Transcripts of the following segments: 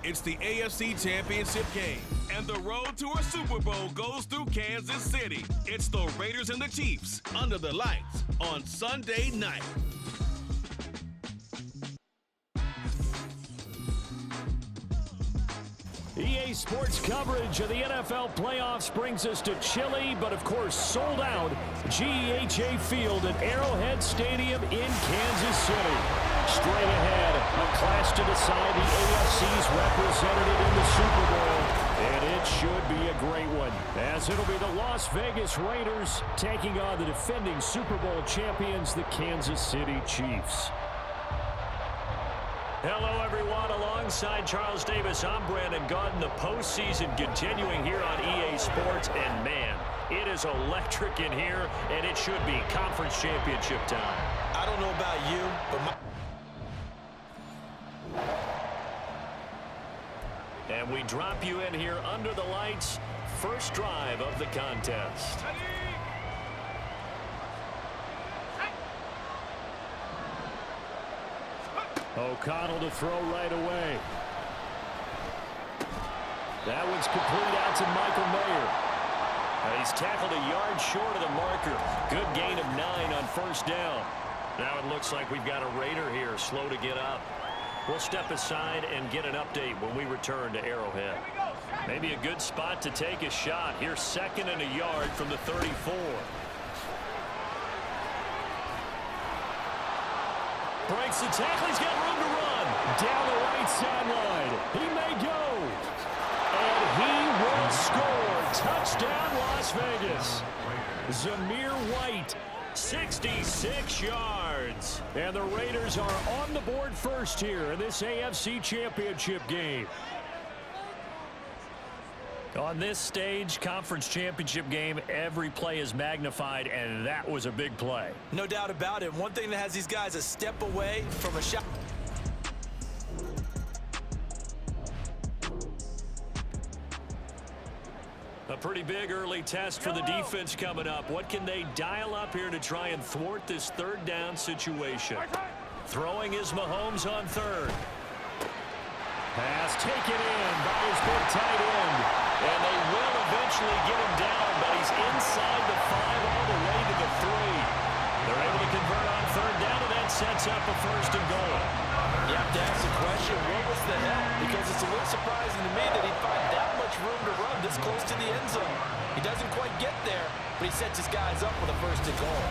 It's the AFC Championship game, and the road to a Super Bowl goes through Kansas City. It's the Raiders and the Chiefs under the lights on Sunday night. EA Sports coverage of the NFL playoffs brings us to chilly, but of course sold out, GEHA Field at Arrowhead Stadium in Kansas City. Straight ahead, a clash to decide the AFC's representative in the Super Bowl, and it should be a great one, as it'll be the Las Vegas Raiders taking on the defending Super Bowl champions, the Kansas City Chiefs. Hello, everyone. Alongside Charles Davis, I'm Brandon Gaudin. The postseason continuing here on EA Sports. And, man, it is electric in here, and it should be conference championship time. I don't know about you, but And we drop you in here under the lights. First drive of the contest. O'Connell to throw right away. That one's complete out to Michael Mayer. He's tackled a yard short of the marker. Good gain of 9 on first down. Now it looks like we've got a Raider here, slow to get up. We'll step aside and get an update when we return to Arrowhead. Maybe a good spot to take a shot. Here's 2nd and a yard from the 34. Breaks the tackle. He's got room to run. Down the right sideline. He may go. And he will score. Touchdown, Las Vegas. Zamir White, 66 yards. And the Raiders are on the board first here in this AFC Championship game. On this stage, conference championship game, every play is magnified, and that was a big play. no doubt about it. One thing that has these guys a step away from a shot. A pretty big early test for the defense coming up. What can they dial up here to try and thwart this third down situation? Throwing is Mahomes on third. Pass taken in by his big tight end. And they will eventually get him down, but he's inside the 5 all the way to the 3. They're able to convert on third down, and that sets up a 1st and goal. You have to ask the question, what was the help? Because it's a little surprising to me that he'd find that much room to run this close to the end zone. He doesn't quite get there, but he sets his guys up with a 1st and goal.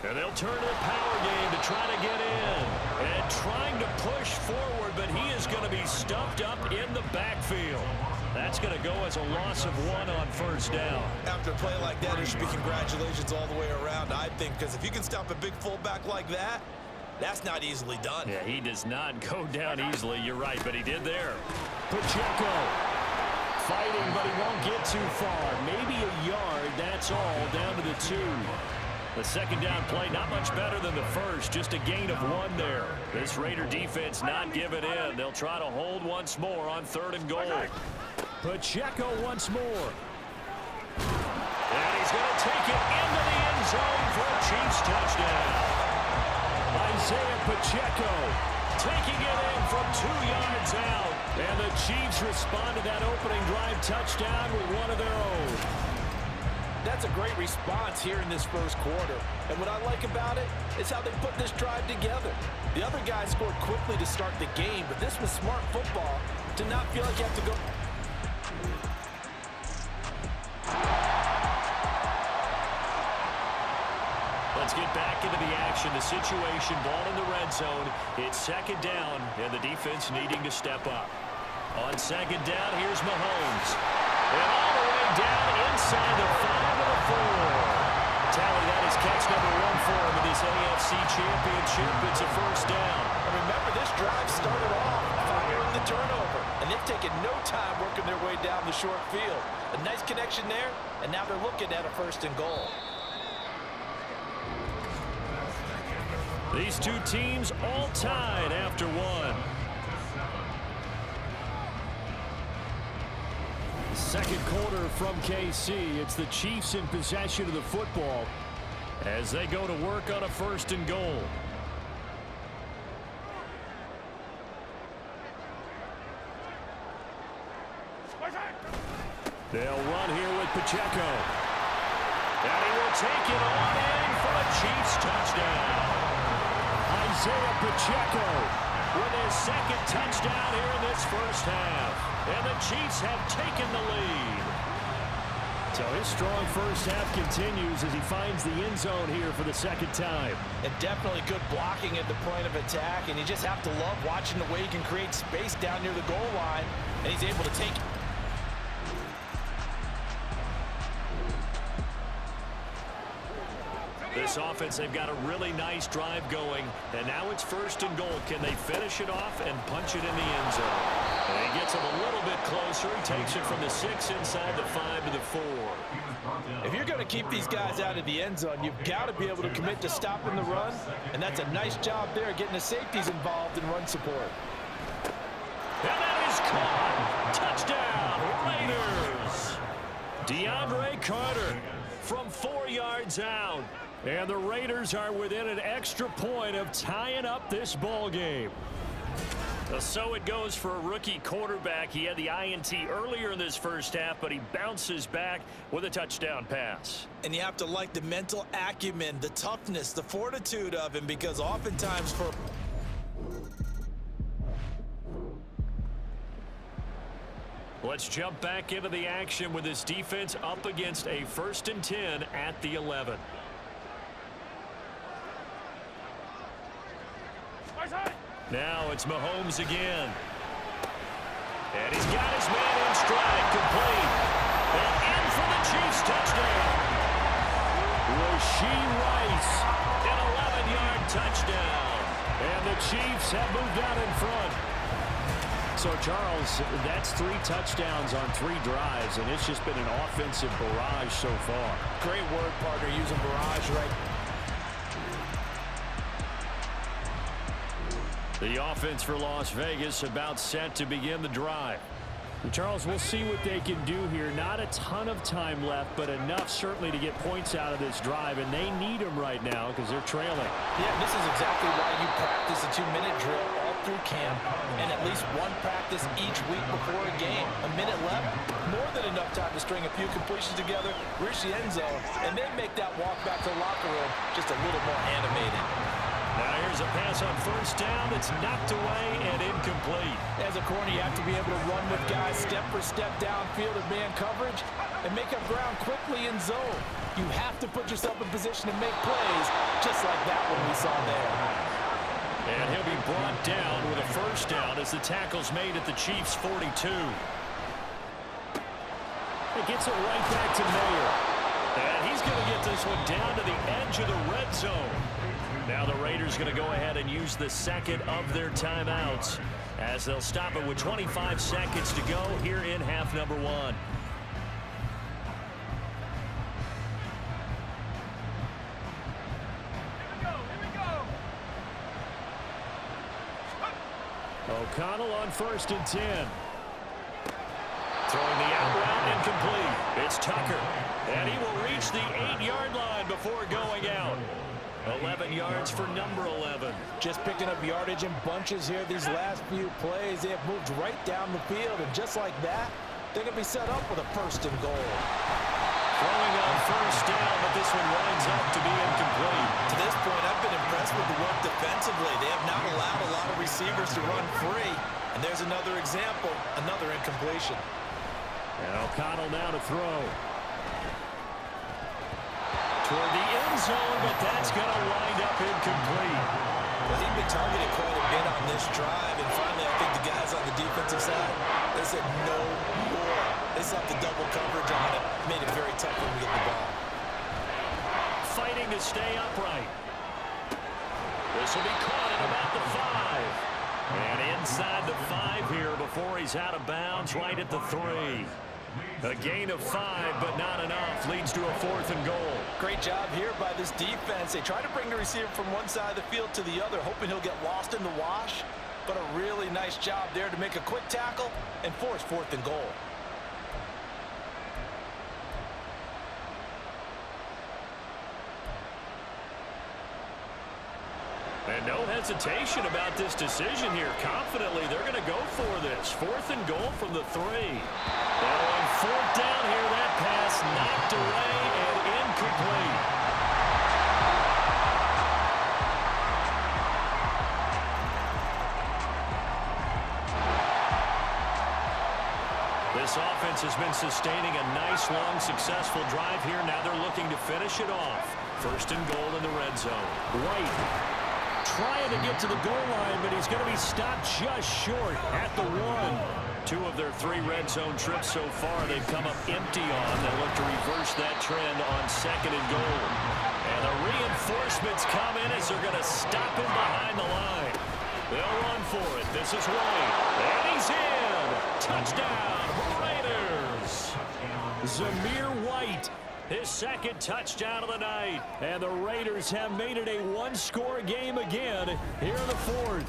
And they'll turn to the power game to try to get in. And trying to push forward, but he is going to be stuffed up in the backfield. That's going to go as a loss of 1 on first down. After a play like that, there should be congratulations all the way around, I think, because if you can stop a big fullback like that, that's not easily done. Yeah, he does not go down easily. You're right, but he did there. Pacheco fighting, but he won't get too far. Maybe a yard, that's all, down to the 2. The 2nd down play, not much better than the first, just a gain of 1 there. This Raider defense not giving in. They'll try to hold once more on 3rd and goal. Pacheco once more. And he's going to take it into the end zone for a Chiefs touchdown. Isaiah Pacheco taking it in from 2 yards out. And the Chiefs respond to that opening drive touchdown with one of their own. That's a great response here in this first quarter. And what I like about it is how they put this drive together. The other guys scored quickly to start the game, but this was smart football to not feel like you have to go. Let's get back into the action. The situation, ball in the red zone. It's 2nd down, and the defense needing to step up. On 2nd down, here's Mahomes. And all the way down inside the 5 of the 4. Tally, that is catch number 1 for him in this AFC Championship. It's a 1st down. And remember, this drive started off firing the turnover, and they've taken no time working their way down the short field. A nice connection there, and now they're looking at a 1st and goal. These two teams all tied after 1. Second quarter from KC. It's the Chiefs in possession of the football as they go to work on a 1st and goal. They'll run here with Pacheco. And he will take it on in for a Chiefs touchdown. Isaiah Pacheco with his 2nd touchdown here in this first half. And the Chiefs have taken the lead. So his strong first half continues as he finds the end zone here for the 2nd time. And definitely good blocking at the point of attack. And you just have to love watching the way he can create space down near the goal line. And he's able to take it. This offense, they've got a really nice drive going, and now it's 1st and goal. Can they finish it off and punch it in the end zone? And he gets him a little bit closer. He takes it from the 6 inside the 5 to the 4. If you're going to keep these guys out of the end zone, you've got to be able to commit to stopping the run, and that's a nice job there, getting the safeties involved in run support. And that is caught. Touchdown, Raiders. DeAndre Carter from 4 yards out. And the Raiders are within an extra point of tying up this ball game. So it goes for a rookie quarterback. He had the INT earlier in this first half, but he bounces back with a touchdown pass. And you have to like the mental acumen, the toughness, the fortitude of him, because oftentimes for... Let's jump back into the action with this defense up against a 1st and 10 at the 11. Now it's Mahomes again. And he's got his man in stride, complete. And in for the Chiefs touchdown. Rashee Rice, an 11-yard touchdown. And the Chiefs have moved out in front. So, Charles, that's 3 touchdowns on 3 drives, and it's just been an offensive barrage so far. Great word, partner, using barrage right. The offense for Las Vegas about set to begin the drive. Charles, we'll see what they can do here. Not a ton of time left, but enough certainly to get points out of this drive, and they need them right now because they're trailing. Yeah, this is exactly why you practice a 2-minute drill all through camp and at least one practice each week before a game. A minute left, more than enough time to string a few completions together, reach the end zone, and then make that walk back to the locker room just a little more animated. Now here's a pass on 1st down that's knocked away and incomplete. As a corner, you have to be able to run with guys step for step downfield in man coverage and make up ground quickly in zone. You have to put yourself in position to make plays, just like that one we saw there. And he'll be brought down with a 1st down as the tackle's made at the Chiefs' 42. It gets it right back to Mayer. And he's going to get this one down to the edge of the red zone. Now the Raiders going to go ahead and use the 2nd of their timeouts as they'll stop it with 25 seconds to go here in half number 1. O'Connell on 1st and 10. Throwing the out route incomplete. It's Tucker. And he will reach the 8-yard line before going out. 11 yards for number 11. Just picking up yardage in bunches here these last few plays. They have moved right down the field, and just like that, they're going to be set up with a 1st and goal. Throwing on 1st down, but this one winds up to be incomplete. To this point, I've been impressed with the work defensively. They have not allowed a lot of receivers to run free. And there's another example, another incompletion. And O'Connell now to throw. Toward the end zone, but that's going to wind up incomplete. Well, he's been targeted quite a bit on this drive, and finally I think the guys on the defensive side, they said no more. They saw the double coverage on it, made it very tough when we get the ball. Fighting to stay upright. This will be caught at about the 5. And inside the 5 here before he's out of bounds, right at the 3. A gain of 5, but not enough. Leads to a 4th and goal. Great job here by this defense. They try to bring the receiver from one side of the field to the other, hoping he'll get lost in the wash. But a really nice job there to make a quick tackle and force 4th and goal. And no hesitation about this decision here. Confidently, they're going to go for this. 4th and goal from the 3. Now on 4th down here, that pass knocked away and incomplete. This offense has been sustaining a nice, long, successful drive here. Now they're looking to finish it off. 1st and goal in the red zone. White trying to get to the goal line, but he's going to be stopped just short at the 1. 2 of their 3 red zone trips so far they've come up empty on. They'll look to reverse that trend on 2nd and goal. And the reinforcements come in as they're going to stop him behind the line. They'll run for it. This is White. And he's in. Touchdown, Raiders. Zamir White, his 2nd touchdown of the night. And the Raiders have made it a 1-score game again here in the 4th.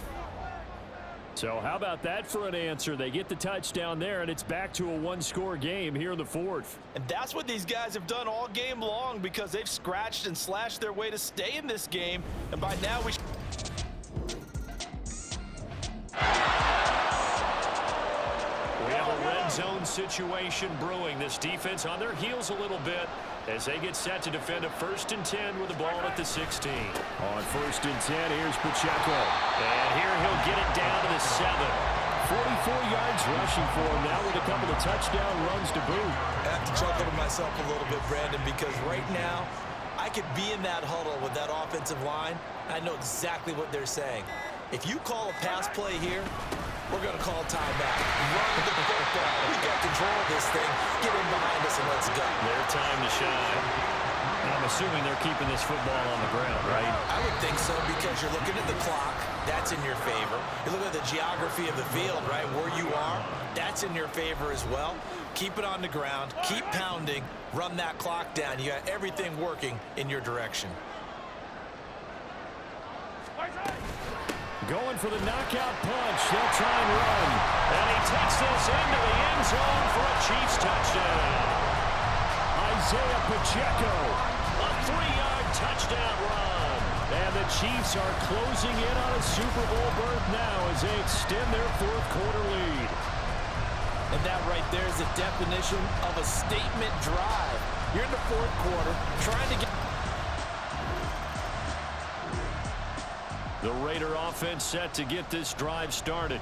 So how about that for an answer? They get the touchdown there, and it's back to a 1-score game here in the 4th. And that's what these guys have done all game long, because they've scratched and slashed their way to stay in this game. And by now we have a red zone situation brewing. This defense on their heels a little bit as they get set to defend a 1st and 10 with the ball at the 16. On 1st and 10, here's Pacheco. And here he'll get it down to the 7. 44 yards rushing for him now with a couple of touchdown runs to boot. I have to chuckle to myself a little bit, Brandon, because right now I could be in that huddle with that offensive line. I know exactly what they're saying. If you call a pass play here, we're going to call timeout. Run the football. We got control of this thing. Get in behind us and let's go. Their time to shine. I'm assuming they're keeping this football on the ground, right? I would think so, because you're looking at the clock. That's in your favor. You're looking at the geography of the field, right? Where you are, that's in your favor as well. Keep it on the ground. Keep pounding. Run that clock down. You got everything working in your direction. Going for the knockout punch. They'll try and run. And he takes this into the end zone for a Chiefs touchdown. Isaiah Pacheco, a 3-yard touchdown run. And the Chiefs are closing in on a Super Bowl berth now as they extend their 4th quarter lead. And that right there is the definition of a statement drive. You're in the 4th quarter trying to get... The Raider offense set to get this drive started.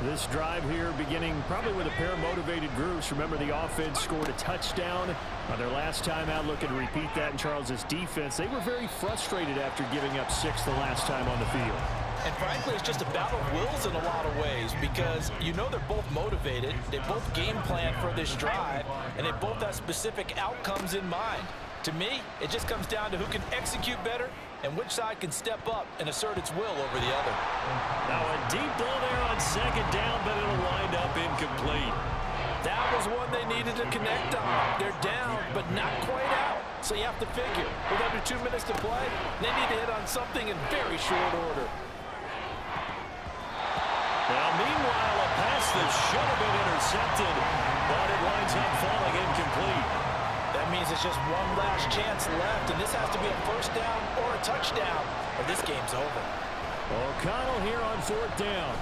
This drive here beginning probably with a pair of motivated groups. Remember, the offense scored a touchdown on their last time out. Looking to repeat that in Charles's defense. They were very frustrated after giving up 6 the last time on the field. And frankly, it's just a battle of wills in a lot of ways, because you know they're both motivated. They both game plan for this drive, and they both have specific outcomes in mind. To me, it just comes down to who can execute better and which side can step up and assert its will over the other. Now a deep ball there on 2nd down, but it'll wind up incomplete. That was one they needed to connect on. They're down, but not quite out. So you have to figure, with under 2 minutes to play, they need to hit on something in very short order. Now, meanwhile, a pass that should have been intercepted, but it winds up falling incomplete. That means it's just one last chance left, and this has to be a 1st down or a touchdown, or this game's over. O'Connell here on 4th down.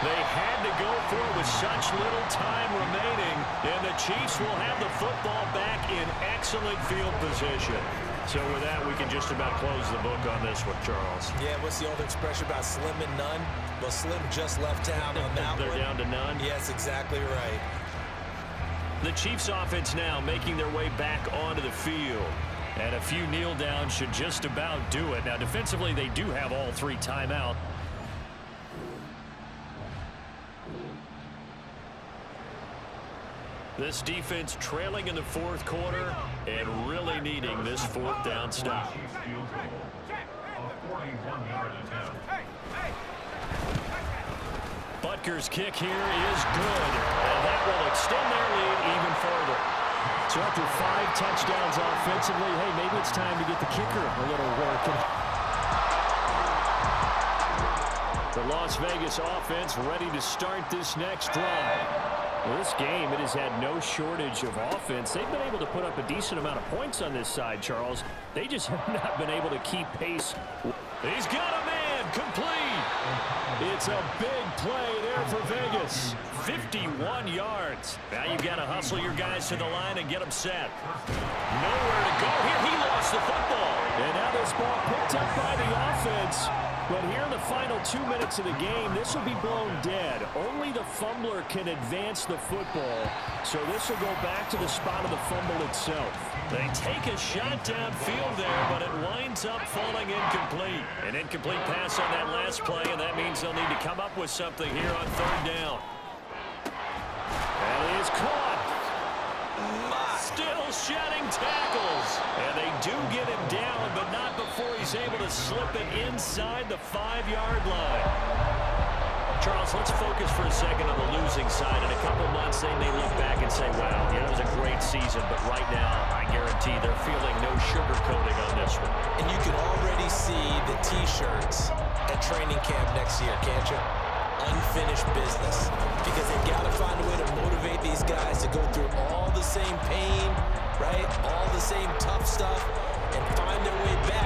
They had to go for it with such little time remaining, and the Chiefs will have the football back in excellent field position. So with that, we can just about close the book on this one, Charles. Yeah, what's the old expression about slim and none? Well, Slim just left town on that one. They're down to none? Yes, exactly right. The Chiefs offense now making their way back onto the field. And a few kneel downs should just about do it. Now, defensively, they do have all 3 timeouts. This defense trailing in the 4th quarter and really needing this 4th down stop. Butker's kick here is good, and that will extend their lead even further. So after 5 touchdowns offensively, hey, maybe it's time to get the kicker a little working. The Las Vegas offense ready to start this next drive. Well, this game, it has had no shortage of offense. They've been able to put up a decent amount of points on this side, Charles. They just have not been able to keep pace. He's got a man complete. It's a big play there for Vegas. 51 yards. Now you've got to hustle your guys to the line and get them set. Nowhere to go here. He lost the football. And now this ball picked up by the offense. But here in the final 2 minutes of the game, this will be blown dead. Only the fumbler can advance the football. So this will go back to the spot of the fumble itself. They take a shot downfield there, but it winds up falling incomplete. An incomplete pass on that last play, and that means they'll need to come up with something here on third down. That is caught. Still shedding tackles. And they do get him down, but not before he's able to slip it inside the 5-yard line. Charles, let's focus for a second on the losing side. In a couple months, they may look back and say, wow, it was a great season. But right now, I guarantee they're feeling no sugarcoating on this one. And you can already see the T-shirts at training camp next year, can't you? Unfinished business, because they've got to find a way to motivate these guys to go through all the same pain, right? All the same tough stuff, and find their way back